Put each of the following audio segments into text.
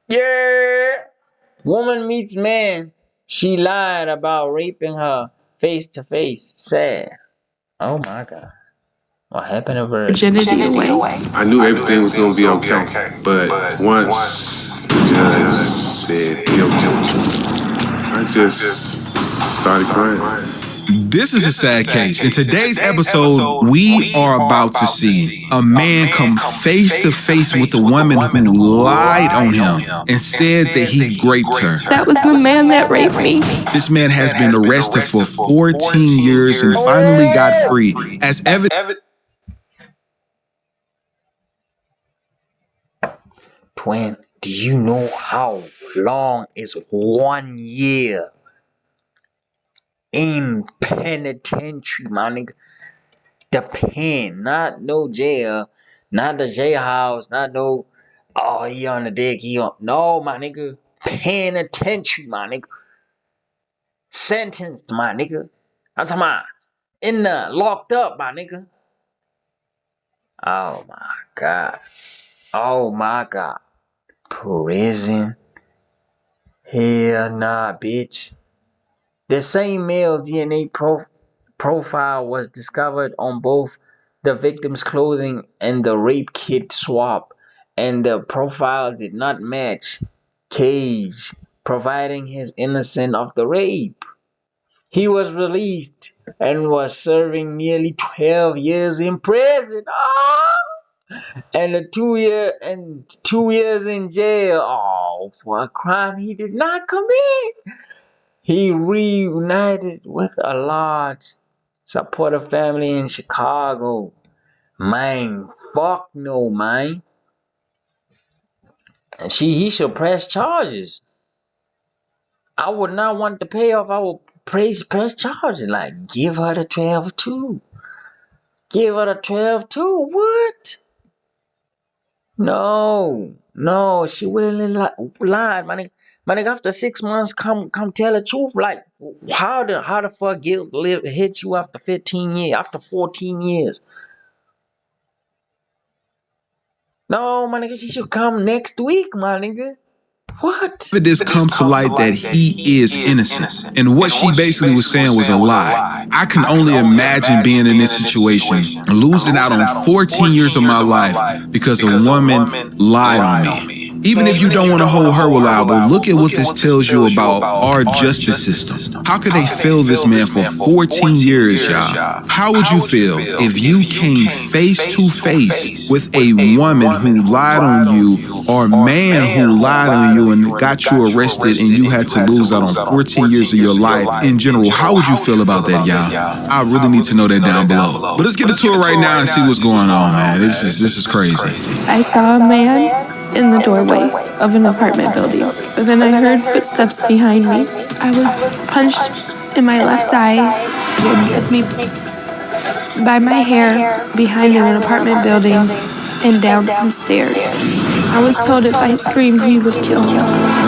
Yeah. Woman meets man. She lied about raping her face to face. Sad. Oh my god. What happened to virgin? Virginity away. I knew everything was gonna be okay, but once the judge said guilty, I just started crying. This is a sad case. In today's episode, we are about to see a man come face to face with a woman who lied on him and said that he raped her. That was the man that raped me. This man has been arrested for 14 years and finally got free. As evidence. Twin, do you know how long is 1 year in penitentiary, my nigga? The pen, not no jail, not the jailhouse, not no, oh, he on the dick, he on, no, my nigga. Penitentiary, my nigga. Sentenced, my nigga. I'm talking about in the locked up, my nigga. Oh my god. Oh my god. Prison. Hell nah, bitch. The same male DNA profile was discovered on both the victim's clothing and the rape kit swab, and the profile did not match Cage, providing his innocence of the rape. He was released and was serving nearly 12 years in prison. And 2 years in jail. Oh, for a crime he did not commit. He reunited with a large supportive family in Chicago. Man, fuck no, man. And he should press charges. I would not want the payoff. I would press charges. Like, give her the 12 too. Give her the 12 too. What? No, she willingly lied, my nigga. My nigga, after 6 months, come tell the truth. Like, how the fuck guilt hit you after 15 years, after 14 years? No, my nigga, she should come next week, my nigga. What? This comes to light that he is innocent. And what she basically was saying was a lie. I can only imagine being in this situation, losing out on 14 years of my life because a woman lied on me. Even if you don't want to hold her reliable, look at what this tells you about our justice system. How could they fail this man for 14 years, y'all? How would you feel if you came face to face with a woman who lied on you, or a man who lied on you and got you arrested, and you had to lose out on 14 years of your life in general? How would you feel about that, y'all? I really need to know that down below. But let's get into it right now and see what's going on, man. This is crazy. I saw a man in the doorway of an apartment building. But then I heard footsteps behind me. I was punched in my left eye. He took me by my hair behind an apartment building and down some stairs. I was told if I screamed, he would kill me.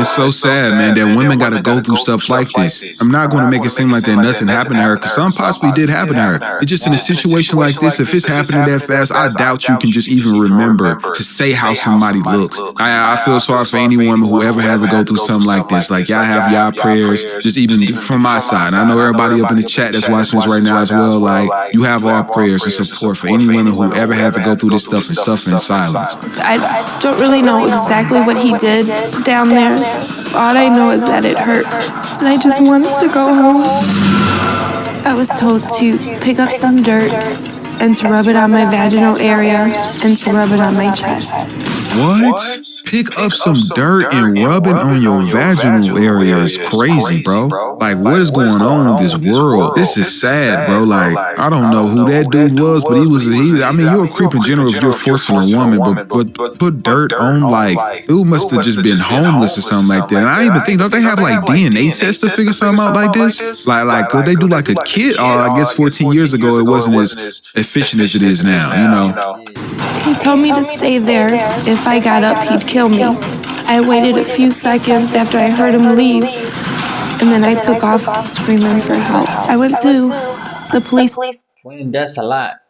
It's so sad, man, that women gotta go through stuff like this. I'm not gonna make it seem like that nothing happened to her, because some possibly did happen to her. It's just in a situation like this, if it's happening that fast, I doubt you can just even remember to say how somebody looks. I feel sorry for any woman who ever had to go through something like this. Like, y'all have y'all prayers, just even from my side. I know everybody up in the chat that's watching this right now as well, like, you have our prayers and support for any women who ever had to go through this stuff and suffer in silence. I don't really know exactly what he did down there. All I know is that it hurt, and I just wanted to go home. I was told to pick up some dirt and to rub it on my vaginal area and to rub it on my chest. What? Pick up some dirt and rub it on your vaginal area is crazy, bro. Like, what is going on in this world? This is sad, bro. Like, I don't know who that dude was, but I mean, you're a creep in general if you're forcing a woman, but put dirt on, like, dude must have just been homeless or something like that. And I even think, don't they have, like, DNA tests to figure something out like this? Like, could they do, like, a kit? Or I guess 14 years ago, it wasn't as efficient as it is now, you know? He told me to stay there. If I got up, he'd kill me. I waited a few seconds after I heard him leave, and then I took off screaming for help. I went to the police. Twin, that's a lot.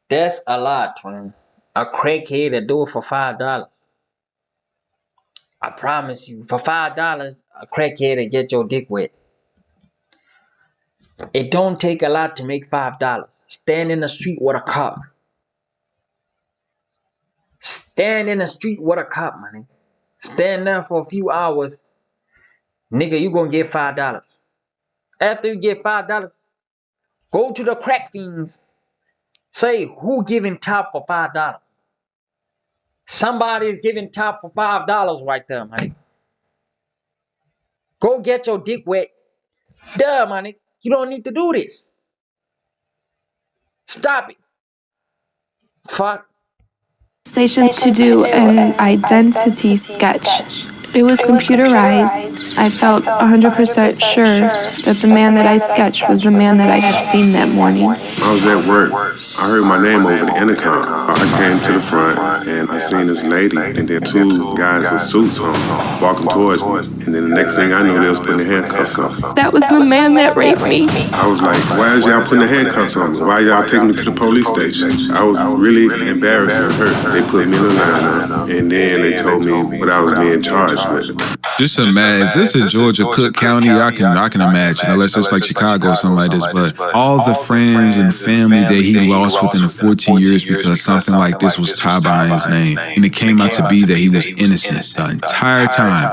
That's a lot, twin. A crackhead that do it for $5. I promise you, for $5, a crackhead will get your dick wet. It don't take a lot to make $5. Stand in the street with a cop. Stand in the street with a cop, man. Stand there for a few hours. Nigga, you gonna get $5. After you get $5, go to the crack fiends. Say, who giving top for $5? Somebody's giving top for $5 right there, man. Go get your dick wet. Duh, man. You don't need to do this. Stop it. Fuck. Station to do an identity sketch. It was computerized. I felt 100% sure that the man that I sketched was the man that I had seen that morning. I was at work. I heard my name over the intercom. I came to the front and I seen this lady and then two guys with suits on walking towards me. And then the next thing I knew, they was putting the handcuffs on. That was the man that raped me. I was like, why is y'all putting the handcuffs on me? Why y'all taking me to the police station? I was really embarrassed and hurt. They put me in the lineup and then they told me what I was being charged with. Just imagine, this is Georgia, Cook County. I can imagine, unless it's like Chicago or something like this. But all the friends and family that he lost within the 14 years because something like this was tied by his name, and it came out to be that he was innocent the entire time.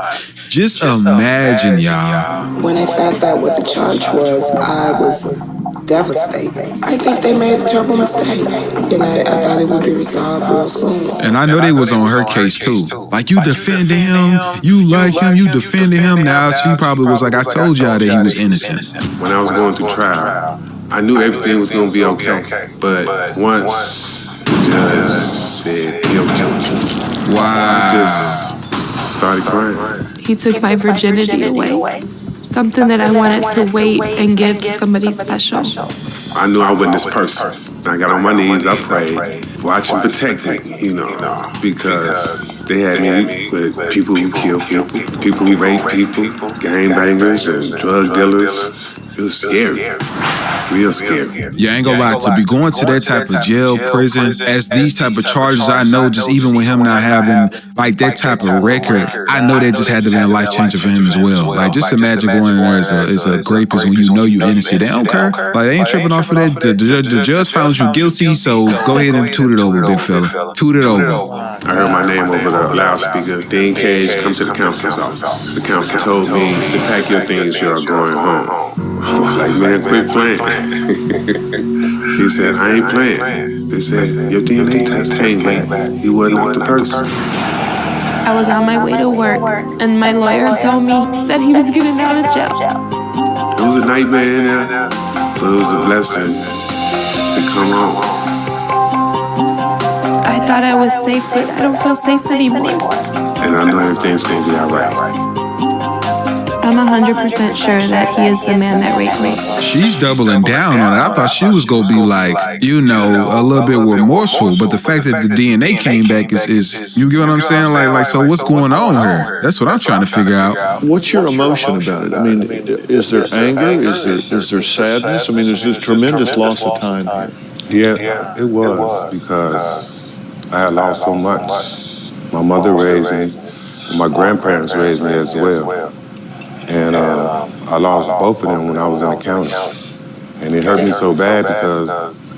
Just imagine, y'all. When I found out what the charge was, I was devastated. I think they made a terrible mistake, and I thought it would be resolved real soon. And I know they was on her case too. Like, you defended him, you like him, you defended him. Now she probably was like, I told y'all that he was innocent. When I was going through trial, I knew everything was going to be okay. But once the judge said guilty, I just started crying. He took my virginity away. Something that I wanted to wait and give to somebody special. I knew I wasn't this person. I got on my knees, I prayed, watch and protect me, because they had me with people who kill people who rape people, gangbangers and drug dealers. It was scary. Real scary. Yeah, I ain't gonna lie, to be going to that type of jail, prison, as these type of charges, I know just even with him not having like that type of record, I know that just had to be a life changer for him as well. Like, just imagine going in there as a rapist when you know you're innocent. They don't care. Like, they ain't tripping off of that. The judge found you guilty, so go ahead and toot it over, big fella. Toot it over. I heard my name over the loudspeaker. Dean Cage, come to the counselor's office. The counselor told me to pack your things, you're going home. I was like, man, quit playing. He said, I ain't playing. They said, your DNA test came back. He wasn't not the person. I was on my way to work, and my lawyer told me that he was getting out of jail. It was a nightmare in there, but it was a blessing to come home. I thought I was safe, but I don't feel safe anymore. And I know everything's going to be all right. I'm 100% sure that he is the man that raped me. She's doubling down on it. I thought she was gonna be like, a little bit remorseful, but the fact that the DNA came back is you get what I'm saying? Like, so what's going on here? That's what I'm trying to figure out. What's your emotion about it? I mean, is there anger? Is there sadness? I mean, there's this tremendous loss of time here. Yeah, it was because I had lost so much. My mother raised me, and my grandparents raised me as well. And I lost both of them when I was in the county. And it hurt me so bad because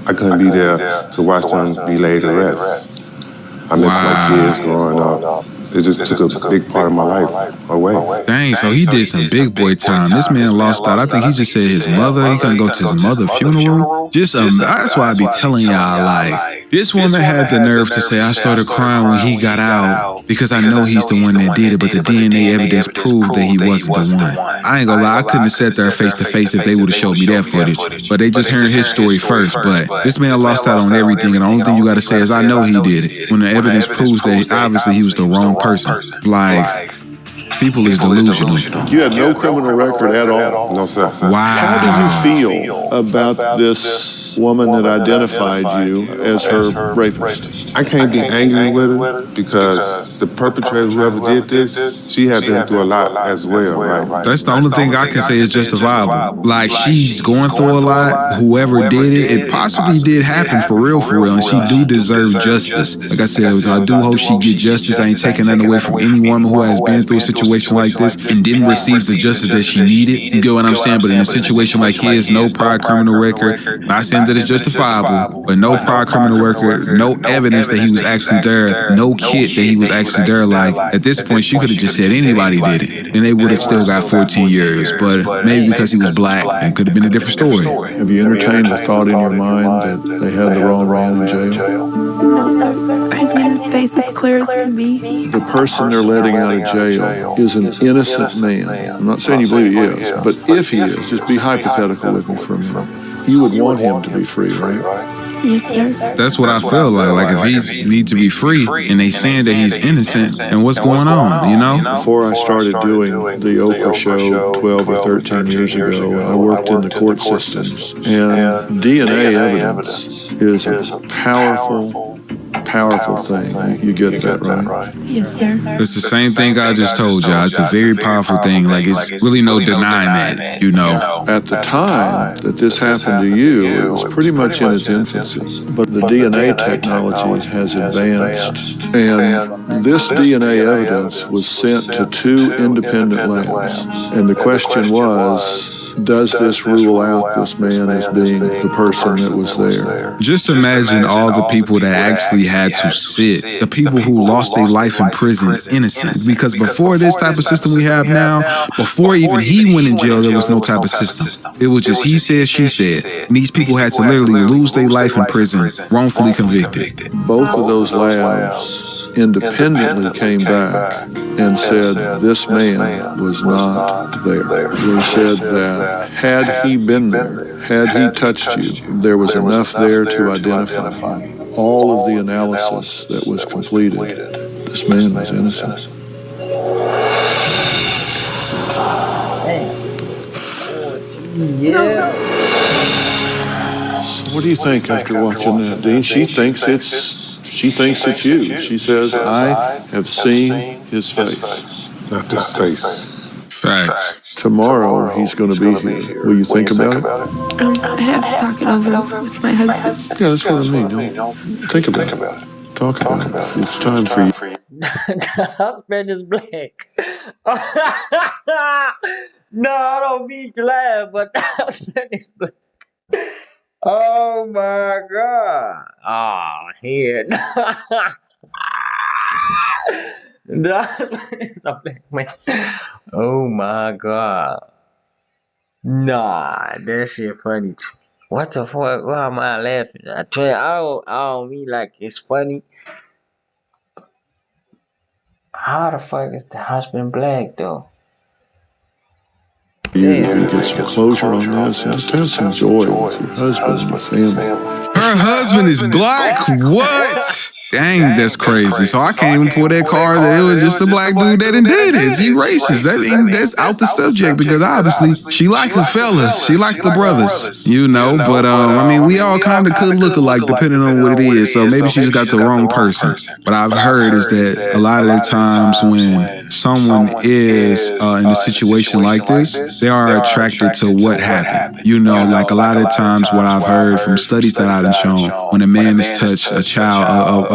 I couldn't be there to watch them be laid to rest. I miss my kids growing up. It just took a big part of my life away. Dang, so he did some big boy time. This man lost out. I think he just said his mother, he couldn't go to his mother's funeral. That's why I be telling y'all, like, this woman had the nerve to say, I started crying when he got out because I know he's the one that did it, but the DNA evidence proved that he wasn't the one. I ain't gonna lie, I couldn't have sat there face to face if they would have showed me that footage. But they just hearing his story first. But this man lost out on everything, and the only thing you gotta say is, I know he did it. When the evidence proves that obviously he was the wrong person. Like, people is delusional. You had no criminal record at all? No, sir. Wow. How do you feel about this woman that identified you as her rapist? I can't be angry with her because the perpetrator, whoever did this, she had been through a lot as well, right? That's the only thing I can say is justifiable. Like, she's going through a lot. Whoever did it possibly did happen for real, and she do deserve justice. Like I said, I do hope she get justice. I ain't taking that away from any woman who has been through a situation like this and didn't receive the justice that she needed. You get what I'm saying? But in a situation like his, no prior criminal record, not saying that it's justifiable, but no prior criminal record, no evidence that he was actually there, no kid that he was actually there. Like, at this point, she could have just said anybody did it, and they would have still got 14 years. But maybe because he was black, it could have been a different story. Have you entertained the thought in your mind that they had the wrong man in jail? No, sir. I seen his face as clear as can be. The person they're letting out of jail is an innocent man. I'm not saying you believe he is, but if he is, just be hypothetical with me for a minute. You would want him to be free, right? Yes, sir. That's what I feel like. Like, if he needs to be free and they saying that he's innocent, and what's going on, you know? Before I started doing the Oprah show 12 or 13 years ago, I worked in the court systems. And DNA evidence is a powerful thing. You get that, right? Yes, sir. It's the same thing I just told y'all. It's a very powerful thing. Like, it's really no denying that, you know? At the time that this happened to you, it was pretty much in its infancy. But the DNA technology has advanced. And this DNA evidence was sent to 2 independent labs. And the question was, does this rule out this man as being the person that was there? Just imagine all the people that actually had to sit, the people who lost their life in prison innocent. Because before this type of system we have now, before even he went in jail, there was no type of system. It was just he said, she said. And these people had to literally lose their life in prison, wrongfully convicted. Both of those labs independently came back and said this man was not there. They said that had he been there, had he touched you, there was enough there to identify you. All of the analysis that was completed, this man was innocent. Yeah. So what do you think after watching that, Dean? She thinks it's you. She says, I have seen his face. Not this face. Facts. Tomorrow he's going to be here. Will you think about it? I'd have to talk it over with my husband. Yeah, that's what I mean. Don't think about it. Talk about it. It's time for you. The husband is black. No, I don't mean to laugh, but the husband is black. Oh my god. Oh, head. The husband is a black man. Oh my god. Nah, that shit funny too. What the fuck? Why am I laughing? I tell you, I don't mean like it's funny. How the fuck is the husband black though? You can get some closure on this and just have some joy with your husband and your family. Her husband is black? What? Dang, that's crazy. So I can't even pull that card that it was just the black dude that did it. He racist. That's out the subject because obviously she liked the fellas. She liked the brothers, you know. But I mean, we all kind of could look alike depending on what it is. So maybe she just got the wrong person. What I've heard is that a lot of the times when someone is in a situation like this, they are attracted to what happened. You know, like a lot of times what I've heard from studies that I've shown, when a man is touched,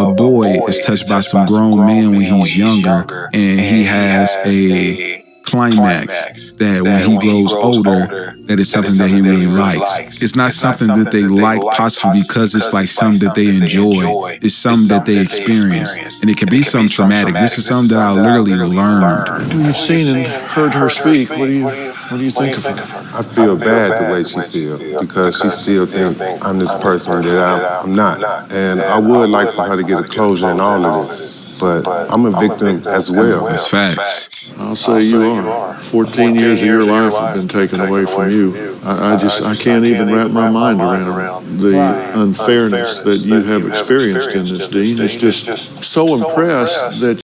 a boy is touched by some grown man when he's younger, and he has a climax that when he grows older, that is something that he really likes. It's not something that they like possibly because it's like something that they enjoy. It's something that they experience. And it can be something traumatic. This is something that I literally learned. You've seen and heard her speak. What do you think of her? I feel bad the way she feels because she still thinks I'm this person that I'm not. And I would like for her to get a closure in all of this. But I'm a victim as well. It's facts. I'll say you are. 14 years of your life have been taken away from you. I can't even wrap my mind around the unfairness that you have experienced in this, Dean. It's just so impressed that